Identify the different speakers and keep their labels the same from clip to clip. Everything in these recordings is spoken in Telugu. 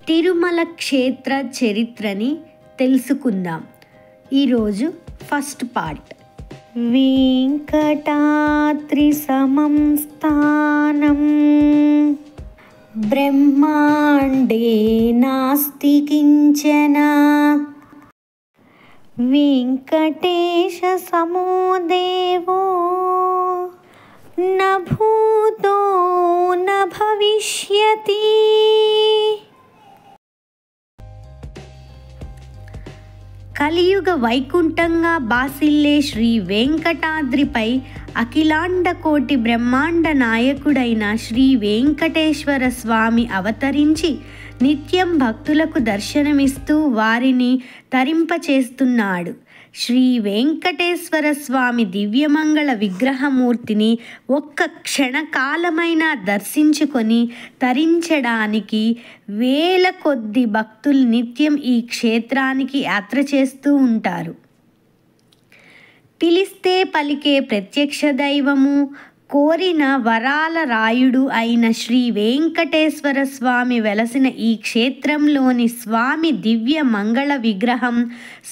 Speaker 1: తిరుమల క్షేత్ర చరిత్రని తెలుసుకుందాం. ఈరోజు ఫస్ట్ పార్ట్. వెంకటాద్రి సమం స్థానం బ్రహ్మాండే నాస్తి కించన. వెంకటేశ సమో దేవో న భూతో న భవిష్యతి. కలియుగ వైకుంఠంగా బాసిల్లే శ్రీ వెంకటాద్రిపై అఖిలాండ కోటి బ్రహ్మాండ నాయకుడైన శ్రీ వెంకటేశ్వర స్వామి అవతరించి నిత్యం భక్తులకు దర్శనమిస్తూ వారిని తరింపచేస్తున్నాడు. శ్రీ వెంకటేశ్వర స్వామి దివ్యమంగళ విగ్రహమూర్తిని ఒక్క క్షణకాలమైనా దర్శించుకొని తరించడానికి వేల కొద్ది భక్తులు నిత్యం ఈ క్షేత్రానికి యాత్ర చేస్తూ ఉంటారు. పిలిస్తే పలికే ప్రత్యక్ష దైవము, కోరిన వరాల రాయుడు అయిన శ్రీ వెంకటేశ్వర స్వామి వెలసిన ఈ క్షేత్రంలోని స్వామి దివ్య మంగళ విగ్రహం,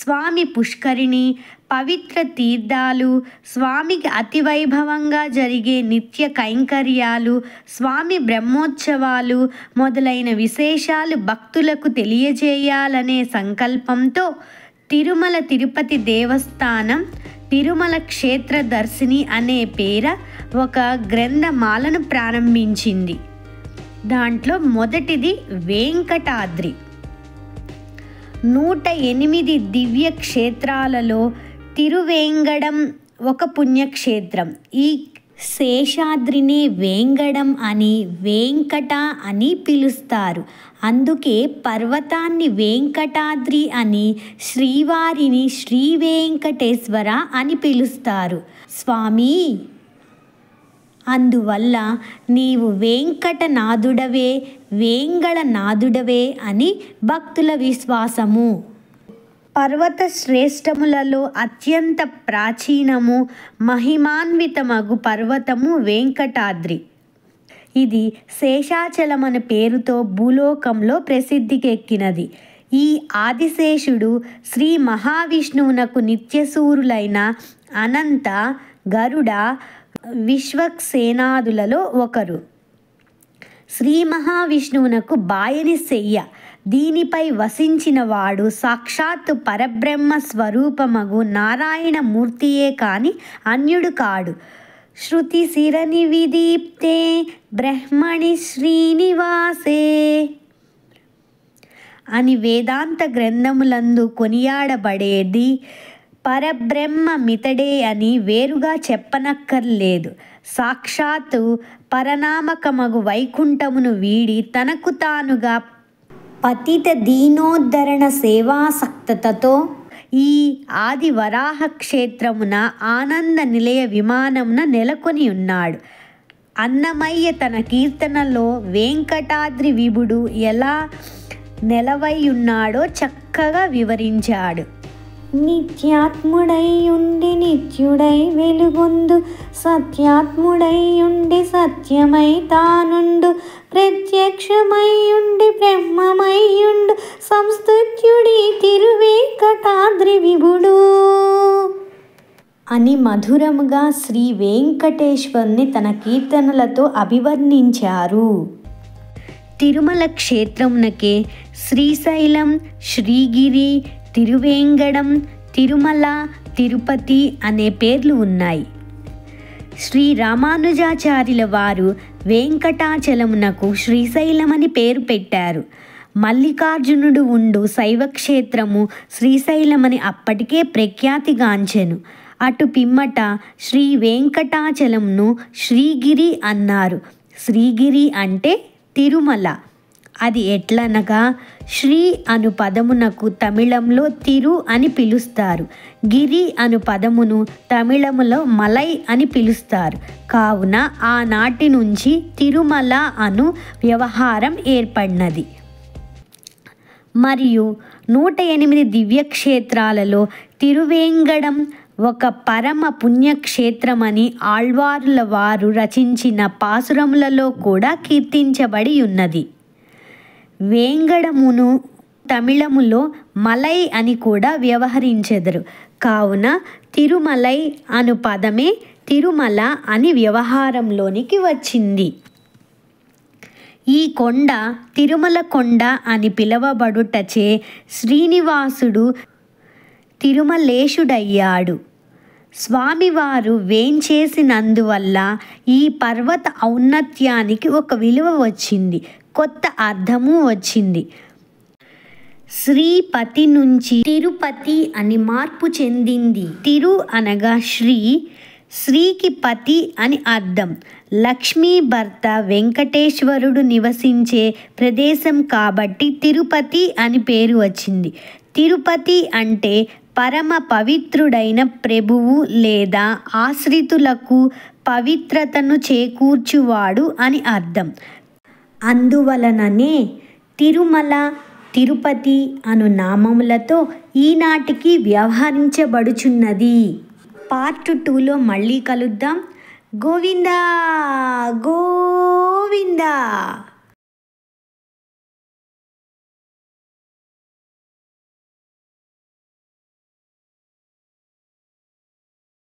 Speaker 1: స్వామి పుష్కరిణి, పవిత్ర తీర్థాలు, స్వామికి అతివైభవంగా జరిగే నిత్య కైంకర్యాలు, స్వామి బ్రహ్మోత్సవాలు మొదలైన విశేషాలు భక్తులకు తెలియజేయాలనే సంకల్పంతో తిరుమల తిరుపతి దేవస్థానం తిరుమల క్షేత్ర దర్శిని అనే పేర ఒక గ్రంథమాలను ప్రారంభించింది. దాంట్లో మొదటిది వెంకటాద్రి. 108 దివ్య క్షేత్రాలలో తిరువేంగడం ఒక పుణ్యక్షేత్రం. ఈ శేషాద్రిని వేంగడం అని, వెంకట అని పిలుస్తారు. అందుకే పర్వతాన్ని వెంకటాద్రి అని, శ్రీవారిని శ్రీ వెంకటేశ్వర అని పిలుస్తారు. స్వామి, అందువల్ల నీవు వెంకటనాథుడవే, వేంగళనాథుడవే అని భక్తుల విశ్వాసము. పర్వత శ్రేష్టములలో అత్యంత ప్రాచీనము, మహిమాన్వితమగు పర్వతము వెంకటాద్రి. ఇది శేషాచలమనే పేరుతో భూలోకంలో ప్రసిద్ధికెక్కినది. ఈ ఆదిశేషుడు శ్రీ మహావిష్ణువునకు నిత్యసూరులైన అనంత, గరుడ, విశ్వక్సేనాదులలో ఒకరు. శ్రీ మహావిష్ణువునకు బాయని శయ్య. దీనిపై వసించిన వాడు సాక్షాత్తు పరబ్రహ్మ స్వరూపమగు నారాయణ మూర్తియే కాని అన్యుడు కాడు. శృతి శిరని విదీప్తే బ్రహ్మణి శ్రీనివాసే అని వేదాంత గ్రంథములందు కొనియాడబడేది పరబ్రహ్మ మితడే అని వేరుగా చెప్పనక్కర్లేదు. సాక్షాత్తు పరనామకమగు వైకుంఠమును వీడి తనకు తానుగా పతిత దీనోద్ధరణ సేవాసక్తతతో ఈ ఆది వరాహ క్షేత్రమున ఆనంద నిలయ విమానమున నెలకొని ఉన్నాడు. అన్నమయ్య తన కీర్తనలో వెంకటాద్రి విభుడు ఎలా నెలవై ఉన్నాడో చక్కగా వివరించాడు. నిత్యాత్ముడై ఉండి నిత్యుడై వెలుగొందు, సత్యాత్ముడై ఉండి సత్యమై తానుండు, ప్రత్యక్షమై ఉండి బ్రహ్మమై ఉండు, సంస్తుత్యుడి తిరువేంకటాద్రి విభుడు అని మధురముగా శ్రీ వెంకటేశ్వర్ని తన కీర్తనలతో అభివర్ణించారు. తిరుమల క్షేత్రమునకే శ్రీశైలం, శ్రీగిరి, తిరువేంగడం, తిరుమల, తిరుపతి అనే పేర్లు ఉన్నాయి. శ్రీ రామానుజాచార్యుల వారు వెంకటాచలమునకు శ్రీశైలమని పేరు పెట్టారు. మల్లికార్జునుడు ఉండు శైవక్షేత్రము శ్రీశైలమని అప్పటికే ప్రఖ్యాతిగాంచెను. అటు పిమ్మట శ్రీ వెంకటాచలంను శ్రీగిరి అన్నారు. శ్రీగిరి అంటే తిరుమల. అది ఎట్లనగా శ్రీ అను పదమునకు తమిళంలో తిరు అని పిలుస్తారు, గిరి అను పదమును తమిళములో మలై అని పిలుస్తారు. కావున ఆనాటి నుంచి తిరుమల అను వ్యవహారం ఏర్పడినది. మరియు 108 దివ్యక్షేత్రాలలో తిరువేంగడం ఒక పరమ పుణ్యక్షేత్రమని ఆళ్వారుల వారు రచించిన పాసురములలో కూడా కీర్తించబడి ఉన్నది. వేంగడమును తమిళములో మలై అని కూడా వ్యవహరించెదరు. కావున తిరుమలై అను పదమే తిరుమల అని వ్యవహారంలోనికి వచ్చింది. ఈ కొండ తిరుమల కొండ అని పిలువబడుటచే శ్రీనివాసుడు తిరుమలేశుడయ్యాడు. స్వామివారు వేంచేసినందువల్ల ఈ పర్వత ఔన్నత్యానికి ఒక విలువ వచ్చింది, కొత్త అర్థము వచ్చింది. శ్రీపతి నుంచి తిరుపతి అని మార్పు చెందింది. తిరు అనగా శ్రీ, శ్రీకి పతి అని అర్థం. లక్ష్మీ భర్త వెంకటేశ్వరుడు నివసించే ప్రదేశం కాబట్టి తిరుపతి అని పేరు వచ్చింది. తిరుపతి అంటే పరమ పవిత్రుడైన ప్రభువు లేదా ఆశ్రితులకు పవిత్రతను చేకూర్చువాడు అని అర్థం. అందువలననే తిరుమల, తిరుపతి అను నామములతో ఈనాటికి వ్యవహరించబడుచున్నది. పార్ట్ 2లో మళ్ళీ కలుద్దాం. గోవిందా.